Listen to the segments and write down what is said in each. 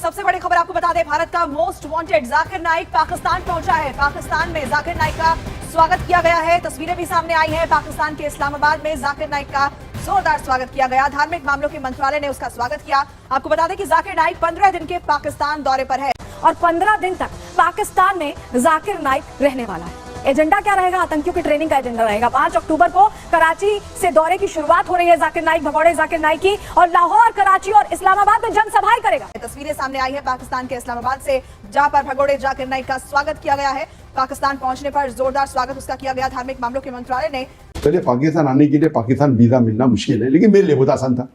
सबसे बड़ी खबर आपको बता दें, भारत का मोस्ट वांटेड जाकिर नाइक पाकिस्तान पहुंचा है। पाकिस्तान में जाकिर नाइक का स्वागत किया गया है। तस्वीरें भी सामने आई हैं। पाकिस्तान के इस्लामाबाद में जाकिर नाइक का जोरदार स्वागत किया गया। धार्मिक मामलों के मंत्रालय ने उसका स्वागत किया। आपको बता दें कि जाकिर नाइक 15 दिन के पाकिस्तान दौरे पर है और 15 दिन तक पाकिस्तान में जाकिर नाइक रहने वाला है। एजेंडा क्या रहेगा? आतंकियों की ट्रेनिंग का एजेंडा रहेगा। 5 अक्टूबर को कराची से दौरे की शुरुआत हो रही है जाकिर नाइक, भगौड़े जाकिर नाइक की, और लाहौर, कराची और इस्लामाबाद में जनसभाएं करेगा। तस्वीरें सामने आई है पाकिस्तान के इस्लामाबाद से, जहां पर भगौड़े जाकिर नाइक का स्वागत किया गया है। पाकिस्तान पहुंचने पर जोरदार स्वागत उसका किया गया। धार्मिक मामलों के मंत्रालय ने पहले पाकिस्तान आने के लिए पाकिस्तान वीजा मिलना मुश्किल है, लेकिन मेरे लिए बहुत आसान था।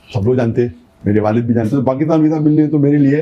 सब लोग जानते हैं, मेरे वालिद भी जानते हैं। तो पाकिस्तान वीजा मिलने तो मेरे लिए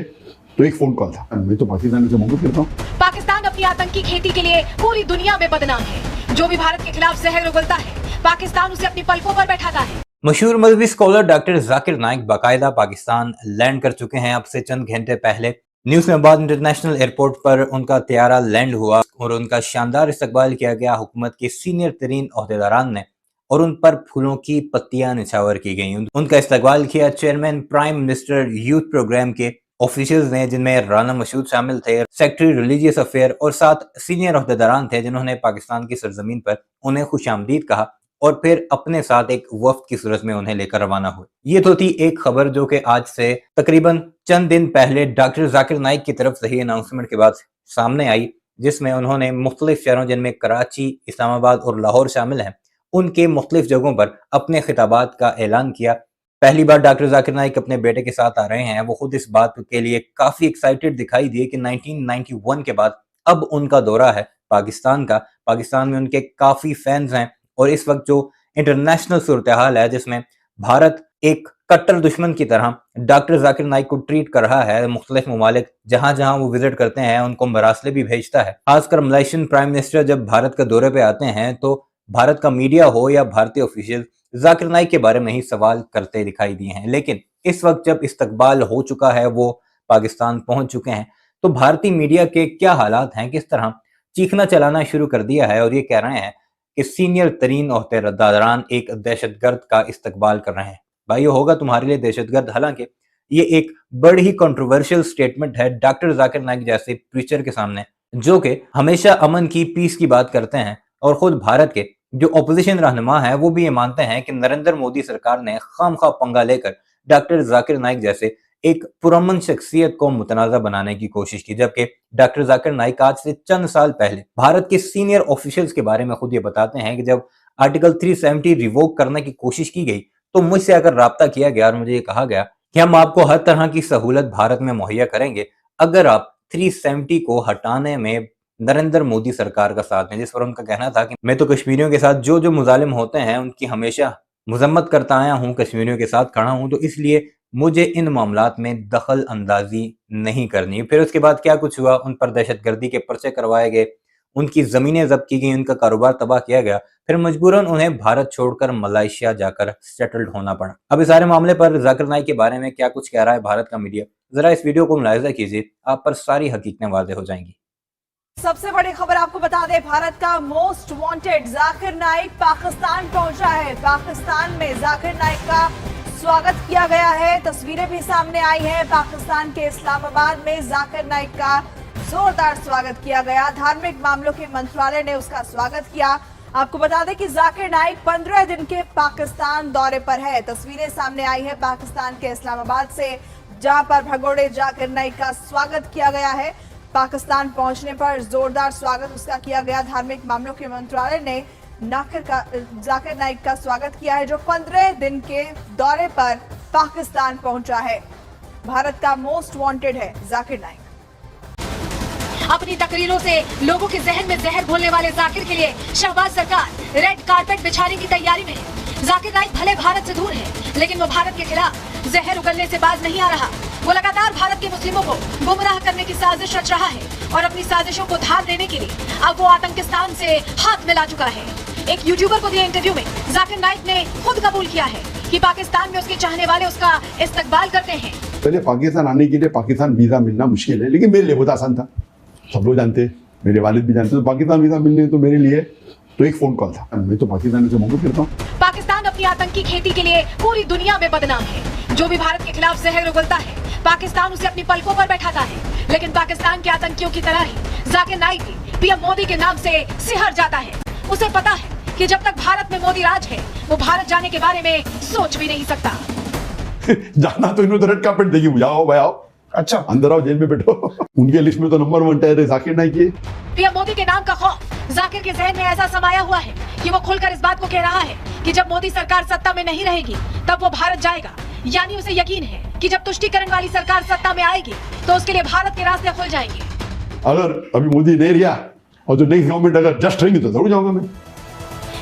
तो एक फोन कॉल था। मैं तो पाकिस्तान से मोहब्बत करता हूँ। पाकिस्तान अपनी आतंकी खेती के लिए पूरी दुनिया में बदनाम है। जो भी भारत के खिलाफ जहर उगलता है, पाकिस्तान उसे अपनी पलकों पर बैठाता है। मशहूर मजहबी स्कॉलर डॉक्टर जाकिर नाइक बाकायदा पाकिस्तान लैंड कर चुके हैं। अब से चंद घंटे पहले न्यूज़ाबाद इंटरनेशनल एयरपोर्ट पर उनका तैयारा लैंड हुआ और उनका शानदार इस्तकबाल किया गया हुकूमत के सीनियर तरीन ओहदेदारान ने, और उन पर फूलों की पत्तियां निछावर की गई। उनका इस्तकबाल किया chairman prime minister youth program के ऑफिशियल्स ने, जिनमें राना मसूद शामिल थे, सेक्रेटरी रिलीजियस अफेयर और 7 सीनियर ओहदेदारान थे, जिन्होंने पाकिस्तान की सरजमीन पर उन्हें खुशामदीद कहा और फिर अपने साथ एक वफ्द की सूरत में उन्हें लेकर रवाना हुए। ये तो थी एक खबर जो कि आज से तकरीबन चंद दिन पहले डॉक्टर जाकिर नाइक की तरफ से ही अनाउंसमेंट के बाद सामने आई, जिसमें उन्होंने मुख्तलिफ शहरों, जिनमें कराची, इस्लामाबाद और लाहौर शामिल हैं, उनके मुख्तलिफ जगहों पर अपने खिताबात का ऐलान किया। पहली बार डॉक्टर जाकिर नाइक अपने बेटे के साथ आ रहे हैं। वो खुद इस बात के लिए काफी एक्साइटेड दिखाई दिए कि 1991 के बाद अब उनका दौरा है पाकिस्तान का। पाकिस्तान में उनके काफी फैंस हैं और इस वक्त जो इंटरनेशनल सूरत हाल है, जिसमें भारत एक कट्टर दुश्मन की तरह डॉक्टर जाकिर नाइक को ट्रीट कर रहा है। मुख्तलिफ ममालिक जहां जहां वो विजिट करते हैं उनको मरासले भी भेजता है। खासकर मलेशियन प्राइम मिनिस्टर जब भारत का दौरे पे आते हैं तो भारत का मीडिया हो या भारतीय ऑफिशियल जाकिर नाइक के बारे में ही सवाल करते दिखाई दिए हैं। लेकिन इस वक्त जब इस्तकबाल हो चुका है, वो पाकिस्तान पहुंच चुके हैं, तो भारतीय मीडिया के क्या हालात हैं, किस तरह चीखना चलाना शुरू कर दिया है और ये कह रहे हैं कि सीनियर तरीन ओहदेदारान एक दहशतगर्द का इस्तकबाल कर रहे हैं। भाइयों, होगा तुम्हारे लिए दहशतगर्द। हालांकि ये एक बड़ी ही कंट्रोवर्शियल स्टेटमेंट है डॉक्टर जाकिर नाइक जैसे प्रीचर के सामने, जो कि हमेशा अमन की, पीस की बात करते हैं, और खुद भारत के जो ऑपोजिशन रहनुमा है वो भी ये मानते हैं कि नरेंद्र मोदी सरकार ने खामखा पंगा लेकर डॉक्टर जाकिर नाइक जैसे एक पुरअमन शख्सियत को मुतनाज़ा बनाने की कोशिश की। जबकि डॉक्टर जाकिर नाइक आज से चंद साल पहले भारत के सीनियर ऑफिशियल्स के बारे में खुद ये बताते हैं कि जब आर्टिकल 370 रिवोक करने की कोशिश की गई तो मुझसे अगर राब्ता किया गया और मुझे ये कहा गया कि हम आपको हर तरह की सहूलत भारत में मुहैया करेंगे अगर आप 370 को हटाने में नरेंद्र मोदी सरकार का साथ है। जिस पर उनका कहना था कि मैं तो कश्मीरियों के साथ जो मुजालिम होते हैं उनकी हमेशा मजम्मत करता आया हूँ, कश्मीरियों के साथ खड़ा हूँ, तो इसलिए मुझे इन मामलात में दखल अंदाजी नहीं करनी। फिर उसके बाद क्या कुछ हुआ, उन पर दहशतगर्दी के पर्चे करवाए गए, उनकी जमीनें जब्त की गई, उनका कारोबार तबाह किया गया, फिर मजबूरन उन्हें भारत छोड़कर मलेशिया जाकर सेटल्ड होना पड़ा। अब इस सारे मामले पर जाकिर नाइक के बारे में क्या कुछ कह रहा है भारत का मीडिया, जरा इस वीडियो को मुलाहिजा कीजिए, आप पर सारी हकीकतें वाज़ेह हो जाएंगी। सबसे बड़ी खबर आपको बता दें, भारत का मोस्ट वांटेड जाकिर नाइक पाकिस्तान पहुंचा है। पाकिस्तान में जाकिर नाइक का स्वागत किया गया है। तस्वीरें भी सामने आई हैं। पाकिस्तान के इस्लामाबाद में जाकिर नाइक का जोरदार स्वागत किया गया। धार्मिक मामलों के मंत्रालय ने उसका स्वागत किया। आपको बता दें कि जाकिर नाइक 15 दिन के पाकिस्तान दौरे पर है। तस्वीरें सामने आई है पाकिस्तान के इस्लामाबाद से, जहां पर भगौड़े जाकिर नाइक का स्वागत किया गया है। पाकिस्तान पहुंचने पर जोरदार स्वागत उसका किया गया। धार्मिक मामलों के मंत्रालय ने जाकिर नाइक का स्वागत किया है, जो 15 दिन के दौरे पर पाकिस्तान पहुंचा है। भारत का मोस्ट वांटेड है जाकिर नाइक। अपनी तकरीरों से लोगों के जहन में जहर घोलने वाले जाकिर के लिए शहबाज सरकार रेड कारपेट बिछाने की तैयारी में है। जाकिर नाइक भले भारत से दूर है, लेकिन वो भारत के खिलाफ जहर उगलने से बाज नहीं आ रहा। वो लगातार भारत के मुस्लिमों को गुमराह करने की साजिश रच रहा है और अपनी साजिशों को धार देने के लिए अब वो आतंकिस्तान से हाथ मिला चुका है। एक यूट्यूबर को दिए इंटरव्यू में जाकिर नाइक ने खुद कबूल किया है कि पाकिस्तान में उसके चाहने वाले उसका इस्तकबाल करते हैं। पहले पाकिस्तान आने के लिए पाकिस्तान वीजा मिलना मुश्किल है, लेकिन मेरे लिए बहुत आसान था। सब लोग जानते हैं, मेरे वालिद भी जानते हैं। तो पाकिस्तान वीजा मिलने तो मेरे लिए तो एक फोन कॉल था। मैं तो पाकिस्तान से मोहब्बत करता हूँ। पाकिस्तान अपनी आतंकी खेती के लिए पूरी दुनिया में बदनाम है। जो भी भारत के खिलाफ जहर उगलता है, पाकिस्तान उसे अपनी पलकों पर बैठाता है, लेकिन पाकिस्तान के आतंकियों की तरह ही जाकिर नाइक भी पीएम मोदी के नाम से सिहर जाता है। उसे पता है कि जब तक भारत में मोदी राज है, वो भारत जाने के बारे में सोच भी नहीं सकता। जाना तो इन्होंने रेड कार्पेट देगी, मुझे आओ भाई आओ, अच्छा अंदर आओ, जेल में बैठो। उनके लिस्ट में तो नंबर 1 टेररिस्ट जाकिर नाइक है। पीएम मोदी के नाम का खौफ जाकिर के जहन में ऐसा समाया हुआ है कि वो खुलकर इस बात को कह रहा है कि जब मोदी सरकार सत्ता में नहीं रहेगी तब वो भारत जाएगा। यानी उसे यकीन है कि जब तुष्टीकरण वाली सरकार सत्ता में आएगी तो उसके लिए भारत के रास्ते खुल जाएंगे। अगर अभी मोदी नहीं रहा और जो नेक्स्ट गवर्नमेंट अगर जस्ट रहेंगी तो जरूर जाऊंगा मैं।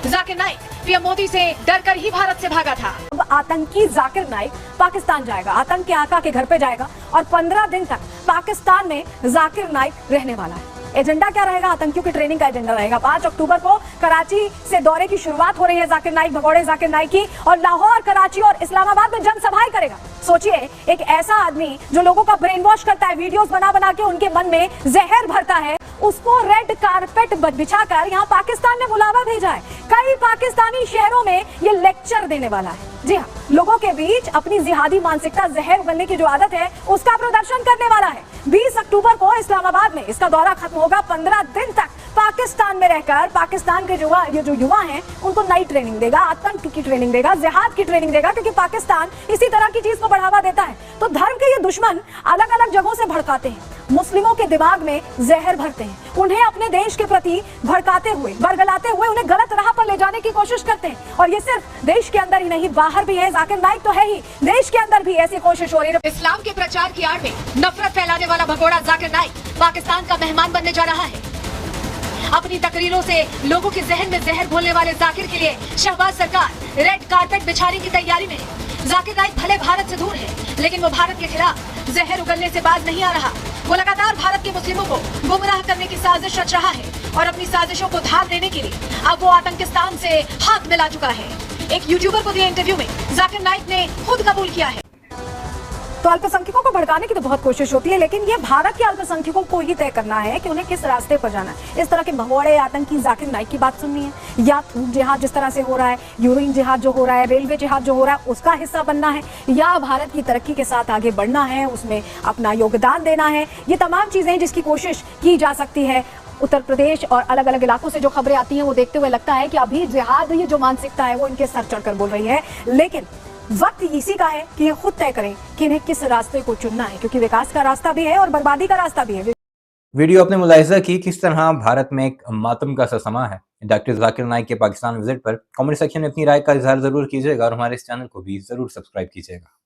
जाकिर नाइक पीएम मोदी से डरकर ही भारत से भागा था। अब आतंकी जाकिर नाइक पाकिस्तान जाएगा, आतंक के आका के घर पे जाएगा और 15 दिन तक पाकिस्तान में जाकिर नाइक रहने वाला है। एजेंडा क्या रहेगा? आतंकियों की ट्रेनिंग का एजेंडा रहेगा। 5 अक्टूबर को कराची से दौरे की शुरुआत हो रही है जाकिर नाइक, भगोड़े जाकिर नाइक की, और लाहौर, कराची और इस्लामाबाद में जनसभाएं करेगा। सोचिए, एक ऐसा आदमी जो लोगों का ब्रेन वॉश करता है, वीडियोस बना बना के उनके मन में जहर भरता है, उसको रेड कारपेट बिछाकर यहाँ पाकिस्तान ने बुलावा भेजा है। कई पाकिस्तानी शहरों में ये लेक्चर देने वाला है। जी हाँ, लोगों के बीच अपनी जिहादी मानसिकता, जहर उगलने की जो आदत है, उसका प्रदर्शन करने वाला है। 20 अक्टूबर को इस्लामाबाद में इसका दौरा खत्म होगा। 15 दिन तक पाकिस्तान में रहकर पाकिस्तान के जो युवा हैं उनको नई ट्रेनिंग देगा, आतंक की ट्रेनिंग देगा, जिहाद की ट्रेनिंग देगा, क्योंकि पाकिस्तान इसी तरह की चीज को बढ़ावा देता है। तो धर्म के ये दुश्मन अलग अलग जगहों से भड़काते हैं, मुस्लिमों के दिमाग में जहर भरते हैं, उन्हें अपने देश के प्रति भड़काते हुए, बरगलाते हुए उन्हें गलत राह पर ले जाने की कोशिश करते हैं। और ये सिर्फ देश के अंदर ही नहीं, बाहर भी है। जाकिर नाइक तो है ही, देश के अंदर भी ऐसी कोशिश हो रही है। इस्लाम के प्रचार की आड़ में नफरत फैलाने वाला भगोड़ा जाकिर नाइक पाकिस्तान का मेहमान बनने जा रहा है। अपनी तकरीरों से लोगों के जहन में जहर घोलने वाले जाकिर के लिए शहबाज सरकार रेड कारपेट बिछाने की तैयारी में है। जाकिर नाइक भले भारत से दूर है, लेकिन वो भारत के खिलाफ जहर उगलने से बाज नहीं आ रहा। वो लगातार भारत के मुस्लिमों को गुमराह करने की साजिश रच रहा है और अपनी साजिशों को धार देने के लिए अब वो आतंकिस्तान से हाथ मिला चुका है। एक यूट्यूबर को दिए इंटरव्यू में जाकिर नाइक ने खुद कबूल किया है। तो अल्पसंख्यकों को भड़काने की तो बहुत कोशिश होती है, लेकिन ये भारत के अल्पसंख्यकों को ही तय करना है कि उन्हें किस रास्ते पर जाना है। इस तरह के भगोड़े आतंकी जाकिर नाइक की बात सुननी है, या थूक जिहाद जिस तरह से हो रहा है, यूरिन जिहाद जो हो रहा है, रेलवे जिहाद जो हो रहा है, उसका हिस्सा बनना है, या भारत की तरक्की के साथ आगे बढ़ना है, उसमें अपना योगदान देना है। ये तमाम चीजें जिसकी कोशिश की जा सकती है। उत्तर प्रदेश और अलग अलग इलाकों से जो खबरें आती हैं वो देखते हुए लगता है कि अभी जिहाद, ये जो मानसिकता है वो इनके सर चढ़कर बोल रही है। लेकिन वक्त इसी का है कि ये खुद तय करें कि इन्हें किस रास्ते को चुनना है, क्योंकि विकास का रास्ता भी है और बर्बादी का रास्ता भी है। वीडियो आपने मुलाहिजा की किस तरह भारत में एक मातम का सा समा है। डॉक्टर जाकिर नाइक के पाकिस्तान विजिट पर कमेंट सेक्शन में अपनी राय का इजहार जरूर कीजिएगा और हमारे इस चैनल को भी जरूर सब्सक्राइब कीजिएगा।